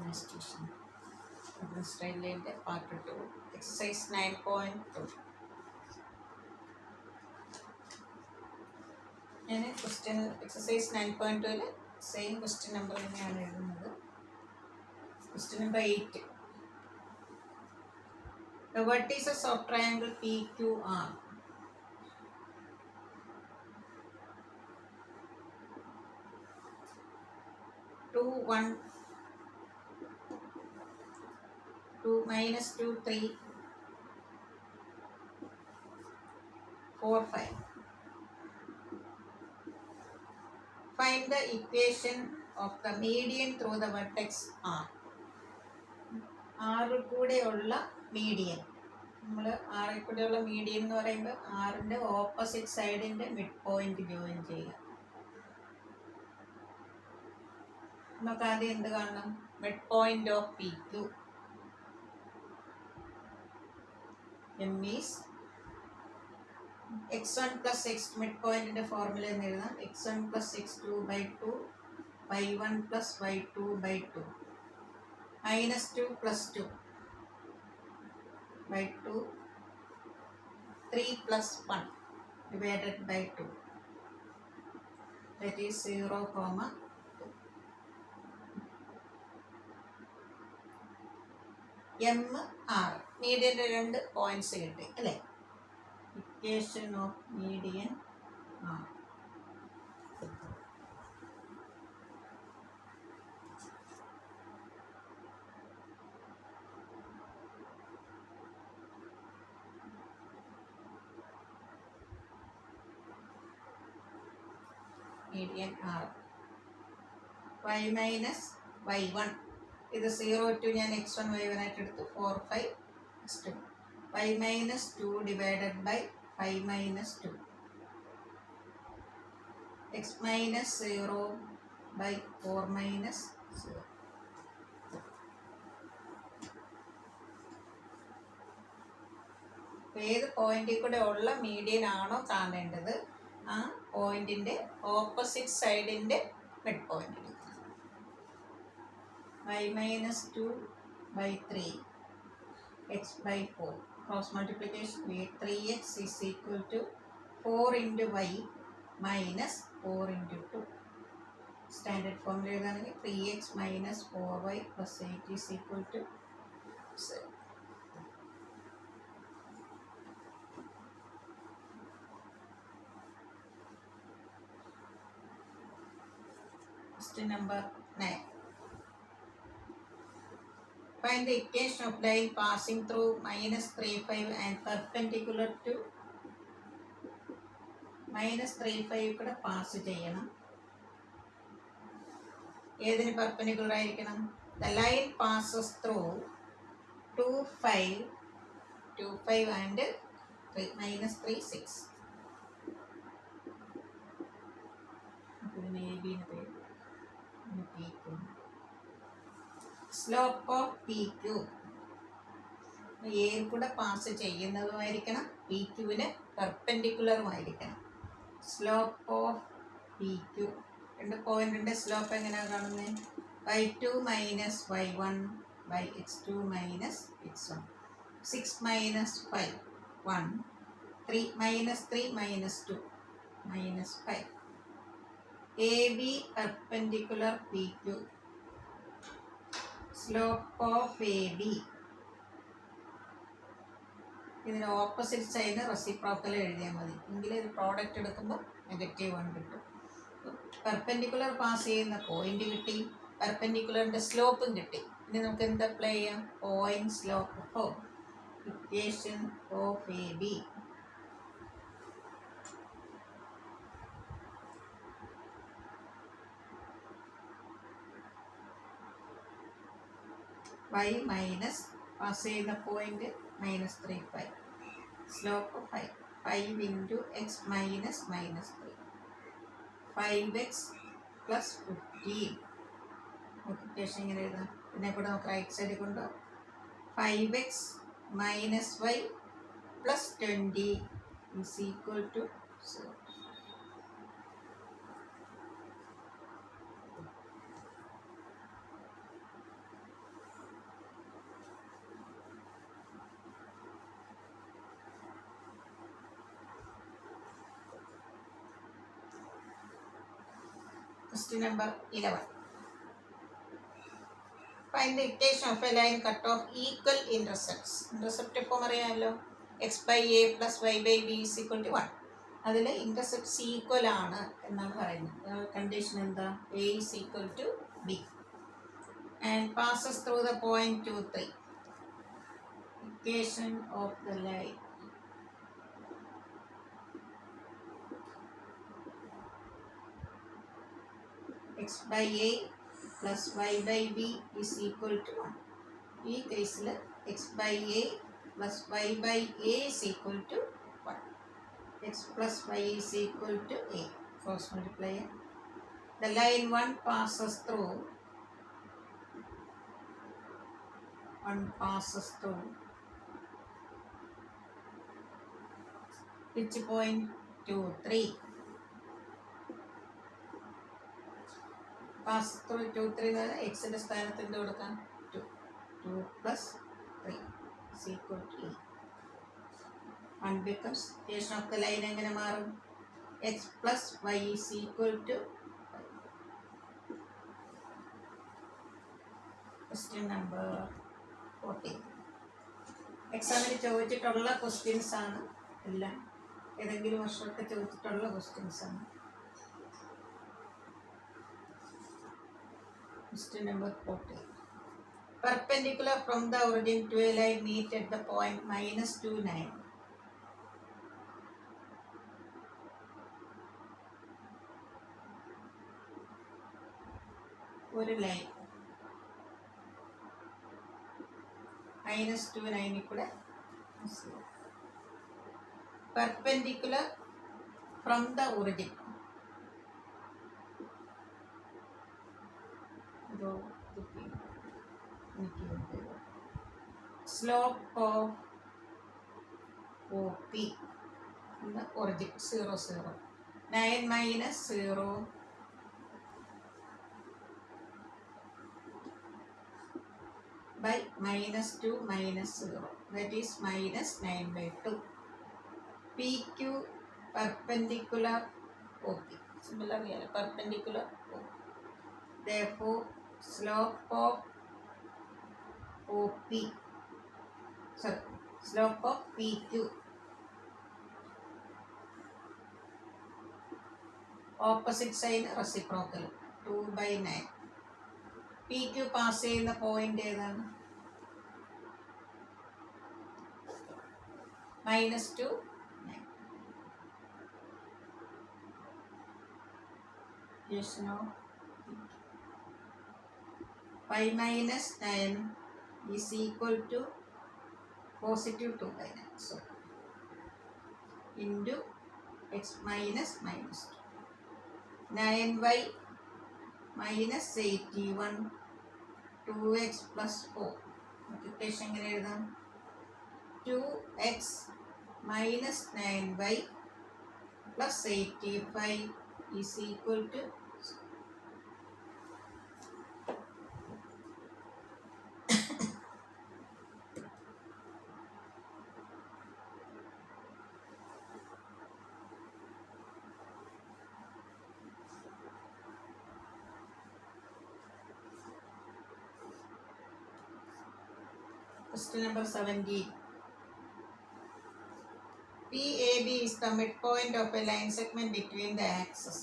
administration. Administration part 2, exercise 9.2. ഞാൻ question exercise 9.2 same question number തന്നെയാണ് എഴുതുന്നത്. Question number 8. The vertices of triangle PQR. Two, 1, 2, minus 2, 3, 4, 5. Find the equation of the median through the vertex R. R കൂടെയുള്ള median, നമ്മൾ ആറിൽ കൂടെയുള്ള median എന്ന് പറയുമ്പോൾ ആറിൻ്റെ ഓപ്പോസിറ്റ് സൈഡിൻ്റെ മിഡ് പോയിന്റ് ജോയിൻ ചെയ്യുക. നമുക്ക് ആദ്യം എന്ത് കാണണം? Mid point of P Q. M is x1 plus x mid പോയിന്റിന്റെ ഫോർമുല എന്ന് എഴുതാം. x1 plus x2/2 y1 plus y2/2 minus 2 plus 2 by 2 3 plus 1 divided by 2, that is 0, 2. M R മീഡിയൻ്റെ 2 points കിട്ടി അല്ലേ? Equation of median R. Median R. Y minus y1. ഇത് 0 to ഞാൻ x1 y1 ആയിട്ട് എടുത്തു. 4, 5 2. Y minus 2 divided by 5 minus 2. X minus 0 by 4 minus 0. ഏത് പോയിന്റിൽ കൂടെ ഉള്ള മീഡിയൻ ആണോ കാണേണ്ടത്, ആ പോയിന്റിന്റെ ഓപ്പോസിറ്റ് സൈഡിന്റെ mid point. y minus 2 by 3 x by 4. Cross multiplication, 3x is equal to 4 into y minus 4 into 2. Standard formula എഴുതാണെങ്കിൽ 3x minus 4y plus 8 is equal to 7. Question number 9. Find the equation of line passing through minus 3, 5 and perpendicular to minus 3, 5 കൂടെ pass ചെയ്യണം. ഏതിന് perpendicular ആയിരിക്കണം? The line passes through 2, 5 and 3, minus 3, 6. ഇതിന് A B എന്ന് പേര്. Slope of P Q എയിൽ കൂടെ pass ചെയ്യുന്നതുമായിരിക്കണം, പി ക്യുവിന് പെർപെൻഡിക്കുലറുമായിരിക്കണം. സ്ലോപ്പ് ഓഫ് പി ക്യു, 2 പോയിന്റിൻ്റെ സ്ലോപ്പ് എങ്ങനെയാണ് കാണുന്നത്? y2 minus y1 by x2 minus x1. 6 minus 5 1, 3 minus 3 minus 2 minus 5. A B perpendicular P Q. Slope of A B, ഇതിന് opposite side reciprocal എഴുതിയാൽ മതി, എങ്കിൽ ഇത് പ്രോഡക്റ്റ് എടുക്കുമ്പോൾ -1 കിട്ടും. പെർപെൻഡിക്കുലർ പാസ് ചെയ്യുന്ന പോയിന്റ് കിട്ടി, പെർപെൻഡിക്കുലറിൻ്റെ സ്ലോപ്പും കിട്ടി. ഇനി നമുക്ക് എന്ത് അപ്ലൈ ചെയ്യാം? Point slope of equation of A B. y minus pass ചെയ്യുന്ന point -3, 5. Slope 5 into x minus -3. 5x plus 15. Multiplication ഇങ്ങനെ എഴുതാം. പിന്നെ കൂടെ നമുക്ക് റൈറ്റ് സൈഡിൽ കൊണ്ടുപോകാം. 5x minus y plus 20 is equal to 0. Question number 11. Find the equation of a line cut off equal intercepts. Intercept ഇപ്പോൾ അറിയാമല്ലോ, x by a plus y by b is equal to 1. അതിൽ intercepts equal ആണ് എന്നാണ് പറയുന്നത്. Condition എന്താ? A is equal to b and passes through the point 2, 3. Equation of the line. X by a plus y by b is equal to 1. ഈ കേസിൽ x by a plus y by a is equal to 1. X plus y is equal to a. Cross multiplier. The line 1 passes through. 1 passes through. Which point? 2, 3. Pass through 2, 3 x ന്റെ സ്ഥാനത്ത് എന്ത് കൊടുക്കാം? 2 plus 3 is equal to a. 1 becomes, equation of the line എങ്ങനെ മാറും? x plus y is equal to 5. Question number 14. എക്സാമിന് ചോദിച്ചിട്ടുള്ള questions ആണ് എല്ലാം. ഏതെങ്കിലും വർഷമൊക്കെ ചോദിച്ചിട്ടുള്ള ക്വസ്റ്റ്യൻസ് ആണ്. Question number 14. Perpendicular from the origin to a line meet at the point -2, 9. ഒരു ലൈൻ -2, 9 കൂടെ perpendicular from the origin. Slope of OP in the origin 0, 0. 9 minus 0 by -2 minus 0. That is minus 9 by 2. PQ perpendicular OP. Similarly, perpendicular OP. Therefore, slope of OP, sorry, slope of PQ, opposite sign reciprocal, 2 by 9. PQ pass ചെയ്യുന്ന point ഏതാണ്? -2, 9. Yes, no. 5 minus 9 is equal to positive 2 by 9. So, into x minus -2. 9y minus 81, 2x plus 4. Multiplication എങ്ങനെ എഴുതാം? 2x minus 9y plus 85 is equal to Question number 17. PAB is the midpoint of a line segment between the axes.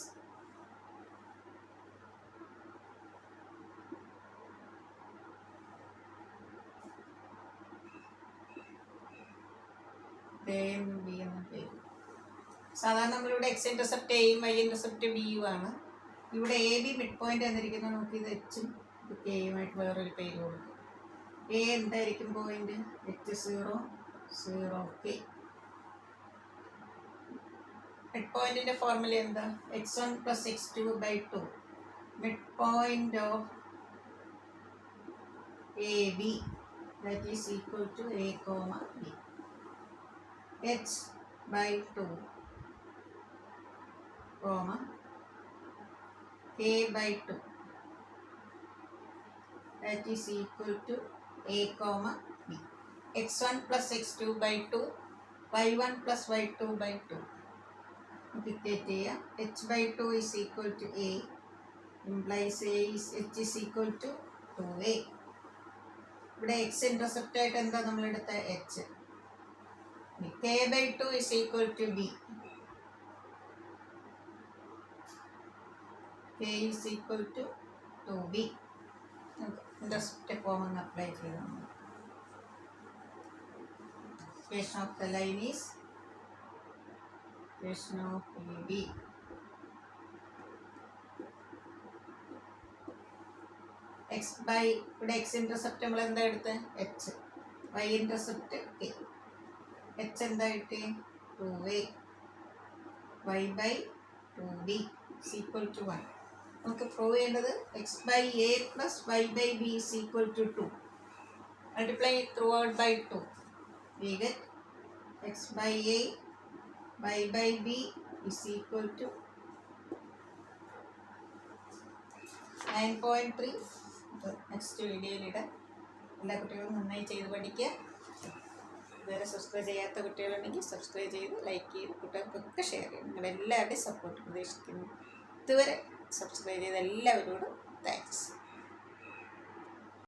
സാധാരണ നമ്മളിവിടെ X intercept എയും Y intercept ബിയും ആണ്. ഇവിടെ A B mid point എന്നിരിക്കുന്നത് നമുക്ക് ഇത് എച്ചും ഇത് കെയുമായിട്ട് വേറൊരു പേര് കൊടുക്കും. എ എന്തായിരിക്കും പോയിന്റ്? H0, 0, K. മിഡ് പോയിന്റിന്റെ ഫോർമുല എന്താ? x1 plus x2 by 2. Mid point of AB, that is equal to A, B. H by 2, K by 2, that is equal to A, B. x1 plus x2 by 2, y1 plus y2 by 2. Multiplicate here. H by 2 is equal to A, implies h is equal to 2a. ഇവിടെ X intercept ആയിട്ട് എന്താ നമ്മളെടുത്ത H. k/2 is equal to b. k is equal to 2b. Intercept form ഒന്ന് apply ചെയ്ത് നമ്മൾ equation of the line is equation of AB. x by ഇവിടെ x intercept നമ്മൾ എന്താ എടുത്ത് h, y intercept k. h എന്തായിട്ട് 2a, y by 2b is equal to 1. നമുക്ക് prove ചെയ്യേണ്ടത് x by a plus y by b is equal to 2. Multiply it throughout by 2. We get x by a, y by b is equal to 9.3. Next വീഡിയോയിലിടാം. എല്ലാ കുട്ടികളും നന്നായി ചെയ്ത് പഠിക്കുക. ഇതുവരെ subscribe ചെയ്യാത്ത കുട്ടികളുണ്ടെങ്കിൽ subscribe ചെയ്ത് ലൈക്ക് ചെയ്ത് കുട്ടികൾക്കൊക്കെ ഷെയർ ചെയ്യും. നിങ്ങളെല്ലാവരുടെയും സപ്പോർട്ട് പ്രതീക്ഷിക്കുന്നു. ഇതുവരെ സബ്സ്ക്രൈബ് ചെയ്ത എല്ലാവരോടും താങ്ക്സ്.